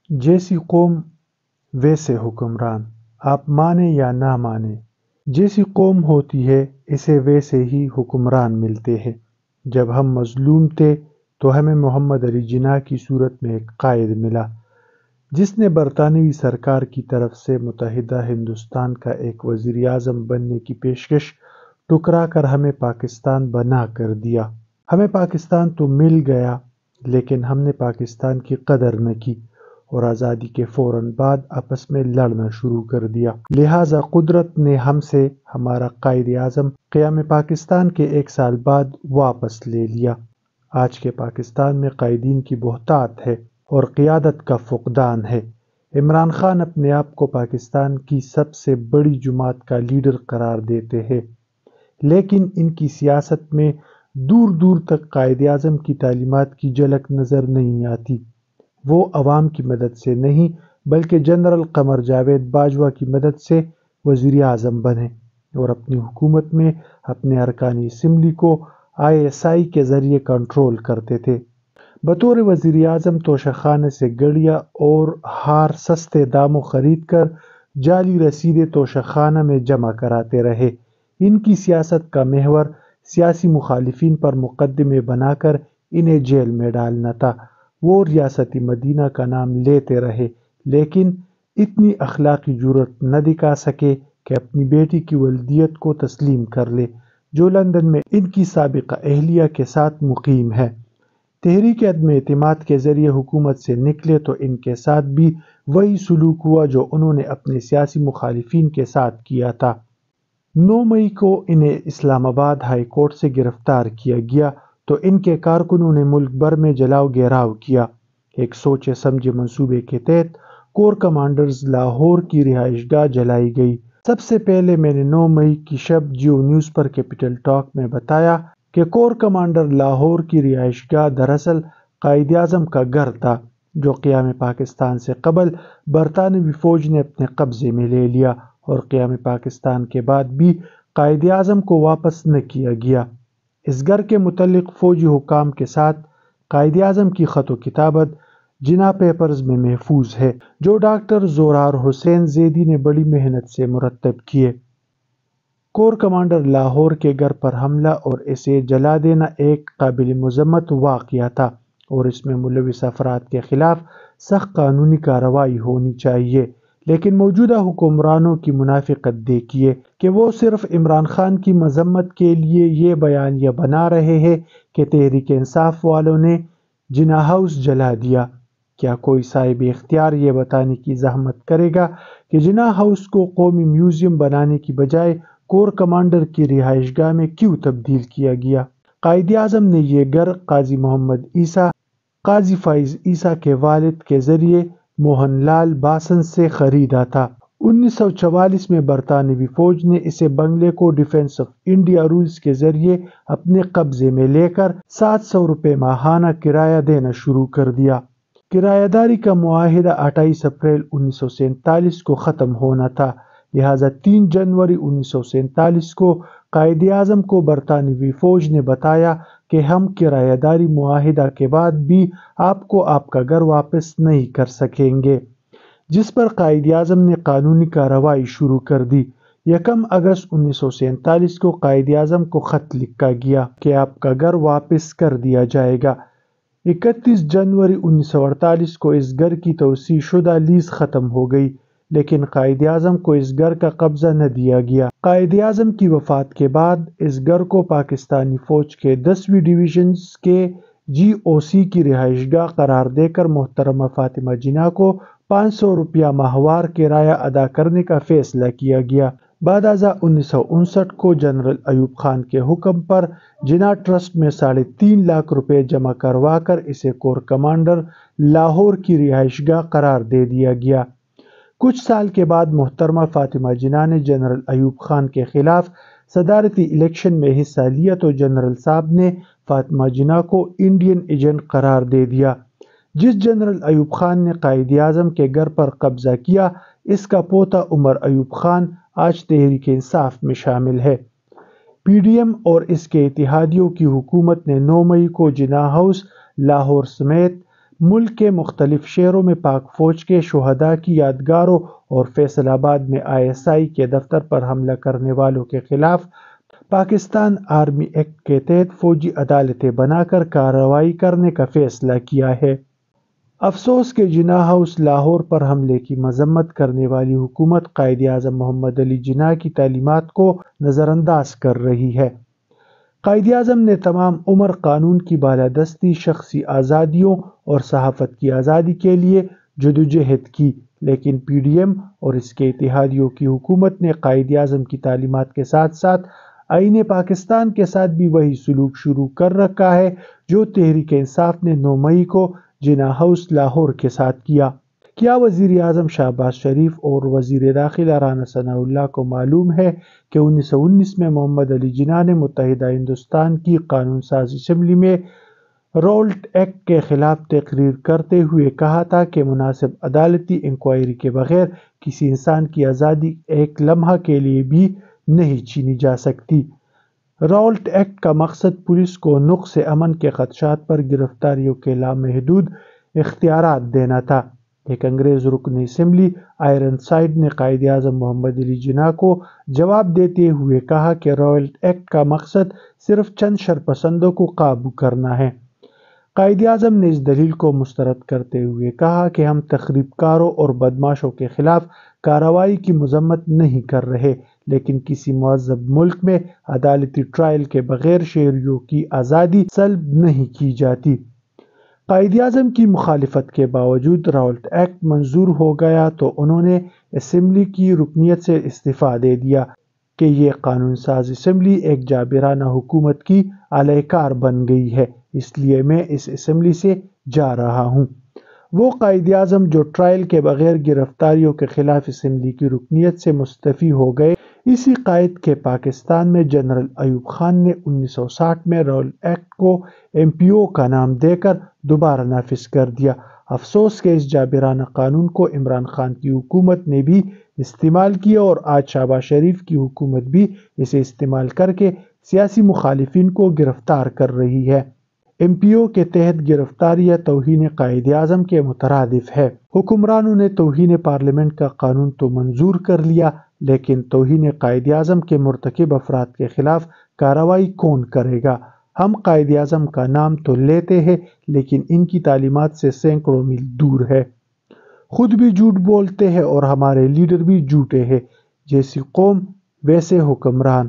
جیسی قوم ویسے حکمران، آپ مانیں یا نہ مانیں، جیسی قوم ہوتی ہے اسے ویسے ہی حکمران ملتے ہیں۔ جب ہم مظلوم تھے تو ہمیں محمد علی جناح کی صورت میں ایک قائد ملا، جس نے برطانوی سرکار کی طرف سے متحدہ ہندوستان کا ایک وزیر اعظم بننے کی پیشکش ٹھکرا کر ہمیں پاکستان بنا کر دیا۔ ہمیں پاکستان تو مل گیا، لیکن ہم نے پاکستان کی قدر نہ کی اور آزادی کے فوراً بعد آپس میں لڑنا شروع کر دیا۔ لہٰذا قدرت نے ہم سے ہمارا قائد اعظم قیام پاکستان کے 1 سال بعد واپس لے لیا۔ آج کے پاکستان میں قائدین کی بہتات ہے اور قیادت کا فقدان ہے۔ عمران خان اپنے آپ کو پاکستان کی سب سے بڑی جماعت کا لیڈر قرار دیتے ہیں، لیکن ان کی سیاست میں دور دور تک قائد اعظم کی تعلیمات کی جھلک نظر نہیں آتی۔ وہ عوام کی مدد سے نہیں بلکہ جنرل قمر جاوید باجوہ کی مدد سے وزیر اعظم بنے اور اپنی حکومت میں اپنے ارکان اسمبلی کو ISI کے ذریعے کنٹرول کرتے تھے۔ بطور وزیر اعظم توشہ خانے سے گڑیا اور ہار سستے داموں خرید کر جعلی رسیدیں توشہ خانہ میں جمع کراتے رہے۔ ان کی سیاست کا محور سیاسی مخالفین پر مقدمے بنا کر انہیں جیل میں ڈالنا تھا۔ وہ ریاست مدینہ کا نام لیتے رہے، لیکن اتنی اخلاقی جرأت نہ دکھا سکے کہ اپنی بیٹی کی ولدیت کو تسلیم کر لے، جو لندن میں ان کی سابقہ اہلیہ کے ساتھ مقیم ہے۔ تحریک عدم اعتماد کے ذریعے حکومت سے نکلے تو ان کے ساتھ بھی وہی سلوک ہوا جو انہوں نے اپنے سیاسی مخالفین کے ساتھ کیا تھا۔ 9 مئی کو انہیں اسلام آباد ہائی کورٹ سے گرفتار کیا گیا تو ان کے کارکنوں نے ملک بھر میں جلاؤ گھیراؤ کیا۔ ایک سوچے سمجھے منصوبے کے تحت کور کمانڈرز لاہور کی رہائش گاہ جلائی گئی۔ سب سے پہلے میں نے 9 مئی کی شب جیو نیوز پر کیپٹل ٹاک میں بتایا کہ کور کمانڈر لاہور کی رہائش گاہ دراصل قائد اعظم کا گھر تھا، جو قیام پاکستان سے قبل برطانوی فوج نے اپنے قبضے میں لے لیا اور قیام پاکستان کے بعد بھی قائد اعظم کو واپس نہ کیا گیا۔ اس گھر کے متعلق فوجی حکام کے ساتھ قائد اعظم کی خط و کتابت جناح پیپرز میں محفوظ ہے، جو ڈاکٹر زورار حسین زیدی نے بڑی محنت سے مرتب کیے۔ کور کمانڈر لاہور کے گھر پر حملہ اور اسے جلا دینا ایک قابل مذمت واقعہ تھا اور اس میں ملوث افراد کے خلاف سخت قانونی کارروائی ہونی چاہیے، لیکن موجودہ حکمرانوں کی منافقت دیکھیے کہ وہ صرف عمران خان کی مذمت کے لیے یہ بیانیہ بنا رہے ہیں کہ تحریک انصاف والوں نے جناح ہاؤس جلا دیا۔ کیا کوئی صاحب اختیار یہ بتانے کی زحمت کرے گا کہ جناح ہاؤس کو قومی میوزیم بنانے کی بجائے کور کمانڈر کی رہائش گاہ میں کیوں تبدیل کیا گیا؟ قائد اعظم نے یہ گھر قاضی محمد عیسیٰ، قاضی فائز عیسیٰ کے والد کے ذریعے موہن لال باسن سے خریدا تھا۔ 1944 میں برطانوی فوج نے اسے بنگلے کو ڈیفنس آف انڈیا رولز کے ذریعے اپنے قبضے میں لے کر 700 روپے ماہانہ کرایہ دینا شروع کر دیا۔ کرایہ داری کا معاہدہ 28 اپریل 1947 کو ختم ہونا تھا، لہٰذا 3 جنوری 1947 کو قائد اعظم کو برطانوی فوج نے بتایا کہ ہم کرایہ داری معاہدہ کے بعد بھی آپ کو آپ کا گھر واپس نہیں کر سکیں گے، جس پر قائد اعظم نے قانونی کارروائی شروع کر دی۔ 1 اگست 1947 کو قائد اعظم کو خط لکھا گیا کہ آپ کا گھر واپس کر دیا جائے گا۔ 31 جنوری 1948 کو اس گھر کی توسیع شدہ لیز ختم ہو گئی، لیکن قائد اعظم کو اس گھر کا قبضہ نہ دیا گیا۔ قائد اعظم کی وفات کے بعد اس گھر کو پاکستانی فوج کے 10ویں ڈویژن کے GOC کی رہائش گاہ قرار دے کر محترمہ فاطمہ جناح کو 500 روپیہ ماہوار کرایہ ادا کرنے کا فیصلہ کیا گیا۔ بعد ازاں 1959 کو جنرل ایوب خان کے حکم پر جناح ٹرسٹ میں 3.5 لاکھ روپے جمع کروا کر اسے کور کمانڈر لاہور کی رہائش گاہ قرار دے دیا گیا۔ کچھ سال کے بعد محترمہ فاطمہ جناح نے جنرل ایوب خان کے خلاف صدارتی الیکشن میں حصہ لیا تو جنرل صاحب نے فاطمہ جناح کو انڈین ایجنٹ قرار دے دیا۔ جس جنرل ایوب خان نے قائد اعظم کے گھر پر قبضہ کیا، اس کا پوتا عمر ایوب خان آج تحریک انصاف میں شامل ہے۔ PDM اور اس کے اتحادیوں کی حکومت نے 9 مئی کو جناح ہاؤس لاہور سمیت ملک کے مختلف شہروں میں پاک فوج کے شہداء کی یادگاروں اور فیصل آباد میں ISI کے دفتر پر حملہ کرنے والوں کے خلاف پاکستان آرمی ایکٹ کے تحت فوجی عدالتیں بنا کر کارروائی کرنے کا فیصلہ کیا ہے۔ افسوس کہ جناح ہاؤس لاہور پر حملے کی مذمت کرنے والی حکومت قائد-اعظم محمد علی جناح کی تعلیمات کو نظر انداز کر رہی ہے۔ قائد-اعظم نے تمام عمر قانون کی بالادستی، شخصی آزادیوں اور صحافت کی آزادی کے لیے جدوجہد کی، لیکن PDM اور اس کے اتحادیوں کی حکومت نے قائد-اعظم کی تعلیمات کے ساتھ ساتھ آئین پاکستان کے ساتھ بھی وہی سلوک شروع کر رکھا ہے جو تحریک انصاف نے 9 مئی کو جناح ہاؤس لاہور کے ساتھ کیا۔ کیا وزیر اعظم شہباز شریف اور وزیر داخلہ رانا ثناء اللہ کو معلوم ہے کہ 1919 میں محمد علی جناح نے متحدہ ہندوستان کی قانون ساز اسمبلی میں راولٹ ایکٹ کے خلاف تقریر کرتے ہوئے کہا تھا کہ مناسب عدالتی انکوائری کے بغیر کسی انسان کی آزادی ایک لمحہ کے لیے بھی نہیں چھینی جا سکتی۔ راولٹ ایکٹ کا مقصد پولیس کو نقص امن کے خدشات پر گرفتاریوں کے لامحدود اختیارات دینا تھا۔ ایک انگریز رکن اسمبلی آئرن سائڈ نے قائد-اعظم محمد علی جناح کو جواب دیتے ہوئے کہا کہ راولٹ ایکٹ کا مقصد صرف چند شرپسندوں کو قابو کرنا ہے۔ قائد-اعظم نے اس دلیل کو مسترد کرتے ہوئے کہا کہ ہم تخریب کاروں اور بدماشوں کے خلاف کارروائی کی مذمت نہیں کر رہے، لیکن کسی مہذب ملک میں عدالتی ٹرائل کے بغیر شہریوں کی آزادی سلب نہیں کی جاتی۔ قائد-اعظم کی مخالفت کے باوجود راولٹ ایکٹ منظور ہو گیا تو انہوں نے اسمبلی کی رکنیت سے استعفیٰ دے دیا کہ یہ قانون ساز اسمبلی ایک جابرانہ حکومت کی اہلکار بن گئی ہے، اس لیے میں اس اسمبلی سے جا رہا ہوں۔ وہ قائد-اعظم جو ٹرائل کے بغیر گرفتاریوں کے خلاف اسمبلی کی رکنیت سے مستعفی ہو گئے، اسی قائد کے پاکستان میں جنرل ایوب خان نے 1960 میں راولٹ ایکٹ کو MPO کا نام دے کر دوبارہ نافذ کر دیا۔ افسوس کہ اس جابرانہ قانون کو عمران خان کی حکومت نے بھی استعمال کیا اور آج شہباز شریف کی حکومت بھی اسے استعمال کر کے سیاسی مخالفین کو گرفتار کر رہی ہے۔ MPO کے تحت گرفتاری یا توہین قائد-اعظم کے مترادف ہے۔ حکمرانوں نے توہین پارلیمنٹ کا قانون تو منظور کر لیا، لیکن توہین قائد-اعظم کے مرتکب افراد کے خلاف کارروائی کون کرے گا؟ ہم قائد-اعظم کا نام تو لیتے ہیں، لیکن ان کی تعلیمات سے سینکڑوں میل دور ہے۔ خود بھی جھوٹ بولتے ہیں اور ہمارے لیڈر بھی جھوٹے ہیں۔ جیسی قوم ویسے حکمران۔